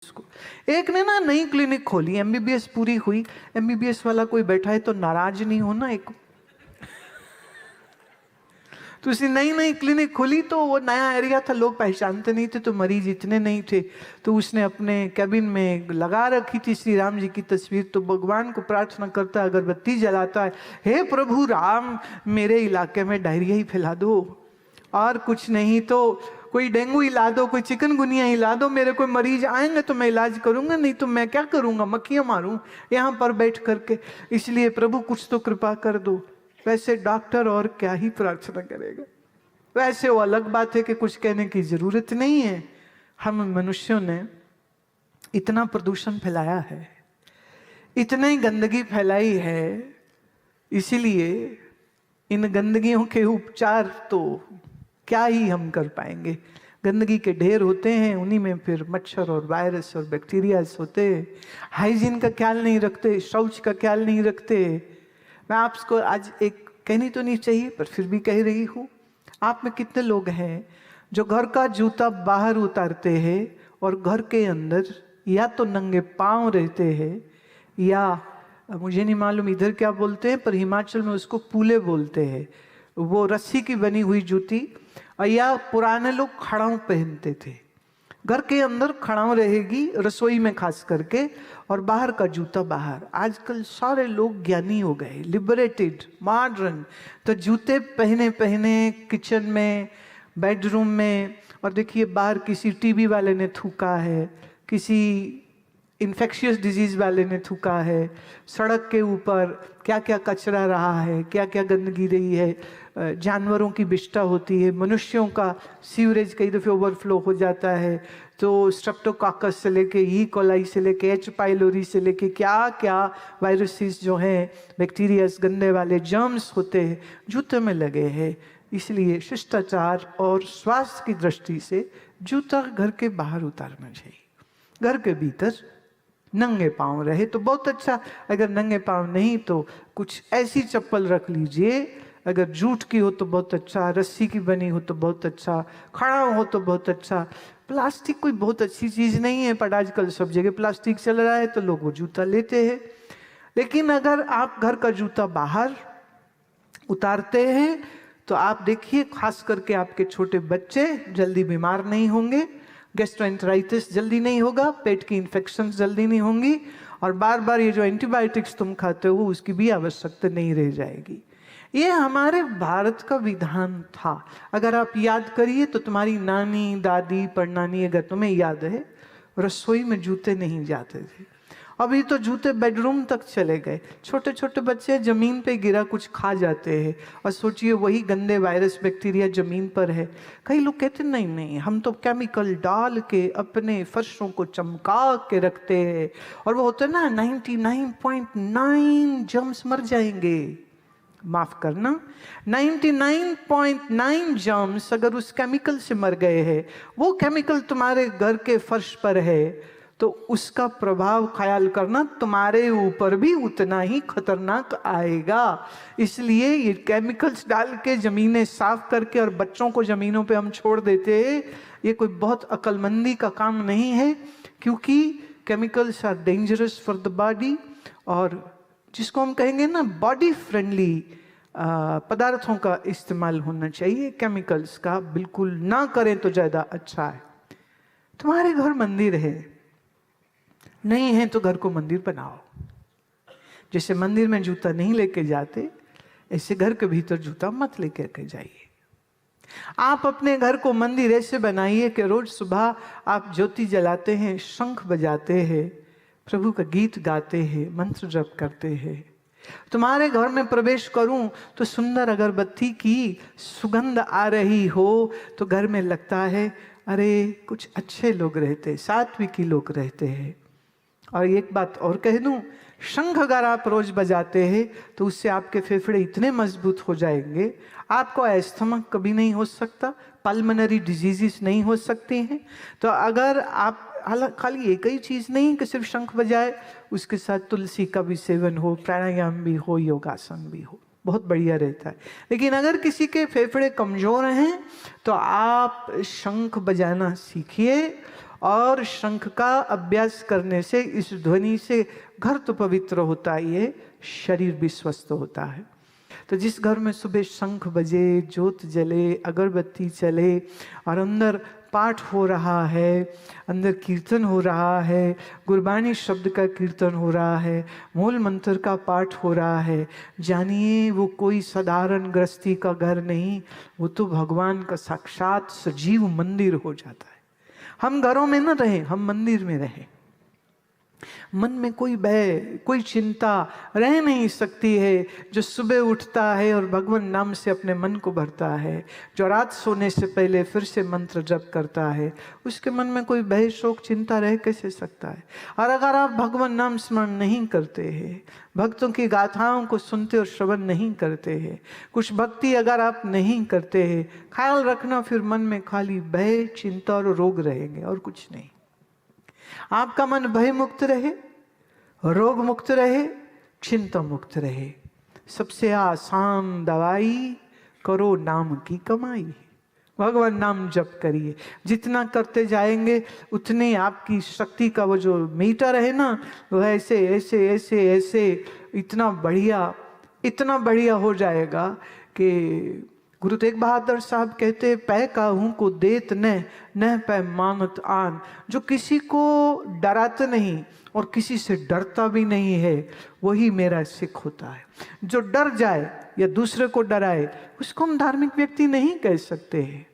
उसको एक ने ना नई क्लिनिक खोली, एमबीबीएस पूरी हुई, एमबीबीएस वाला कोई बैठा है तो नाराज नहीं होना। एक तो उसने नई नई क्लिनिक खोली, तो वो नया एरिया था, लोग पहचानते नहीं थे, तो मरीज इतने नहीं थे, तो उसने अपने कैबिन में लगा रखी थी श्री राम जी की तस्वीर। तो भगवान को प्रार्थना करता है, अगरबत्ती जलाता है, हे प्रभु राम मेरे इलाके में डायरिया ही फैला दो, और कुछ नहीं तो कोई डेंगू हिला दो, कोई चिकनगुनिया हिला दो, मेरे कोई मरीज आएंगे तो मैं इलाज करूंगा, नहीं तो मैं क्या करूंगा, मक्खियां मारूं यहाँ पर बैठ करके, इसलिए प्रभु कुछ तो कृपा कर दो। वैसे डॉक्टर और क्या ही प्रार्थना करेगा, वैसे वो अलग बात है कि कुछ कहने की जरूरत नहीं है। हम मनुष्यों ने इतना प्रदूषण फैलाया है, इतनी ही गंदगी फैलाई है, इसीलिए इन गंदगियों के उपचार तो क्या ही हम कर पाएंगे। गंदगी के ढेर होते हैं, उन्हीं में फिर मच्छर और वायरस और बैक्टीरिया होते हैं। हाइजीन का ख्याल नहीं रखते, शौच का ख्याल नहीं रखते। मैं आपको आज एक कहनी तो नहीं चाहिए पर फिर भी कह रही हूँ, आप में कितने लोग हैं जो घर का जूता बाहर उतारते हैं और घर के अंदर या तो नंगे पांव रहते हैं, या मुझे नहीं मालूम इधर क्या बोलते हैं, पर हिमाचल में उसको पूले बोलते हैं, वो रस्सी की बनी हुई जूती, या पुराने लोग खड़ाऊ पहनते थे। घर के अंदर खड़ाऊ रहेगी, रसोई में खास करके, और बाहर का जूता बाहर। आजकल सारे लोग ज्ञानी हो गए, लिबरेटेड, मॉडर्न, तो जूते पहने पहने किचन में, बेडरूम में, और देखिए बाहर किसी टीबी वाले ने थूका है, किसी इन्फेक्शियस डिजीज वाले ने थूका है, सड़क के ऊपर क्या क्या कचरा रहा है, क्या क्या गंदगी रही है, जानवरों की विष्ठा होती है, मनुष्यों का सीवरेज कई दफ़े ओवरफ्लो हो जाता है, तो स्ट्रेप्टोकॉकस से लेके ई कोलाई से लेके एच पाइलोरी से लेके क्या क्या वायरसेस जो हैं, बैक्टीरियाज, गंदे वाले जर्म्स होते हैं, जूते में लगे हैं। इसलिए शिष्टाचार और स्वास्थ्य की दृष्टि से जूता घर के बाहर उतारना चाहिए, घर के भीतर नंगे पांव रहे तो बहुत अच्छा। अगर नंगे पांव नहीं तो कुछ ऐसी चप्पल रख लीजिए, अगर जूट की हो तो बहुत अच्छा, रस्सी की बनी हो तो बहुत अच्छा, खड़ा हो तो बहुत अच्छा। प्लास्टिक कोई बहुत अच्छी चीज नहीं है, पर आजकल सब जगह प्लास्टिक चल रहा है तो लोग वो जूता लेते हैं। लेकिन अगर आप घर का जूता बाहर उतारते हैं तो आप देखिए, खास करके आपके छोटे बच्चे जल्दी बीमार नहीं होंगे, गैस्ट्रोएंटेराइटिस जल्दी नहीं होगा, पेट की इन्फेक्शन जल्दी नहीं होंगी, और बार बार ये जो एंटीबायोटिक्स तुम खाते हो उसकी भी आवश्यकता नहीं रह जाएगी। ये हमारे भारत का विधान था। अगर आप याद करिए तो तुम्हारी नानी, दादी, परनानी, अगर तुम्हें याद है, रसोई में जूते नहीं जाते थे। अभी तो जूते बेडरूम तक चले गए। छोटे छोटे बच्चे जमीन पे गिरा कुछ खा जाते हैं, और सोचिए वही गंदे वायरस बैक्टीरिया जमीन पर है। कई लोग कहते नहीं नहीं, हम तो केमिकल डाल के अपने फर्शों को चमका के रखते हैं, और वो होता है ना 99.9 जर्म्स मर जाएंगे। माफ करना, 99.9 जर्म्स अगर उस केमिकल से मर गए हैं, वो केमिकल तुम्हारे घर के फर्श पर है, तो उसका प्रभाव ख्याल करना तुम्हारे ऊपर भी उतना ही खतरनाक आएगा। इसलिए ये केमिकल्स डाल के जमीनें साफ करके और बच्चों को जमीनों पे हम छोड़ देते हैं, ये कोई बहुत अक्लमंदी का काम नहीं है, क्योंकि chemicals are dangerous for the body. और जिसको हम कहेंगे ना बॉडी फ्रेंडली पदार्थों का इस्तेमाल होना चाहिए, केमिकल्स का बिल्कुल ना करें तो ज़्यादा अच्छा है। तुम्हारे घर मंदिर है, नहीं है तो घर को मंदिर बनाओ। जैसे मंदिर में जूता नहीं लेके जाते, ऐसे घर के भीतर जूता मत लेकर के जाइए। आप अपने घर को मंदिर ऐसे बनाइए कि रोज सुबह आप ज्योति जलाते हैं, शंख बजाते हैं, प्रभु का गीत गाते हैं, मंत्र जप करते हैं। तुम्हारे घर में प्रवेश करूं तो सुंदर अगरबत्ती की सुगंध आ रही हो तो घर में लगता है अरे कुछ अच्छे लोग रहते, सात्विकी लोग रहते हैं। और एक बात और कह दूं, शंख अगर आप रोज बजाते हैं तो उससे आपके फेफड़े इतने मजबूत हो जाएंगे, आपको अस्थमा कभी नहीं हो सकता, पल्मोनरी डिजीजेस नहीं हो सकती हैं। तो अगर आप खाली एक ही चीज नहीं कि सिर्फ शंख बजाए, उसके साथ तुलसी का भी सेवन हो, प्राणायाम भी हो, योगासन भी हो, बहुत बढ़िया रहता है। लेकिन अगर किसी के फेफड़े कमजोर हैं तो आप शंख बजाना सीखिए और शंख का अभ्यास करने से, इस ध्वनि से घर तो पवित्र होता ही है, शरीर भी स्वस्थ होता है। तो जिस घर में सुबह शंख बजे, ज्योत जले, अगरबत्ती चले और अंदर पाठ हो रहा है, अंदर कीर्तन हो रहा है, गुरबानी शब्द का कीर्तन हो रहा है, मूल मंत्र का पाठ हो रहा है, जानिए वो कोई साधारण गृहस्थी का घर नहीं, वो तो भगवान का साक्षात सजीव मंदिर हो जाता है। हम घरों में न रहें, हम मंदिर में रहें। मन में कोई भय, कोई चिंता रह नहीं सकती है। जो सुबह उठता है और भगवान नाम से अपने मन को भरता है, जो रात सोने से पहले फिर से मंत्र जप करता है, उसके मन में कोई भय, शोक, चिंता रह कैसे सकता है। और अगर आप भगवान नाम स्मरण नहीं करते हैं, भक्तों की गाथाओं को सुनते और श्रवण नहीं करते हैं, कुछ भक्ति अगर आप नहीं करते हैं, ख्याल रखना फिर मन में खाली भय, चिंता और रोग रहेंगे और कुछ नहीं। आपका मन भय मुक्त रहे, रोग मुक्त रहे, चिंता मुक्त रहे। सबसे आसान दवाई करो नाम की कमाई। भगवान नाम जप करिए, जितना करते जाएंगे उतने आपकी शक्ति का वो जो मीटर है ना, वो ऐसे ऐसे ऐसे ऐसे इतना बढ़िया हो जाएगा कि गुरु तेग बहादुर साहब कहते, पै काहू को देत न पै मानत आन। जो किसी को डराते नहीं और किसी से डरता भी नहीं है, वही मेरा सिख होता है। जो डर जाए या दूसरे को डराए, उसको हम धार्मिक व्यक्ति नहीं कह सकते हैं।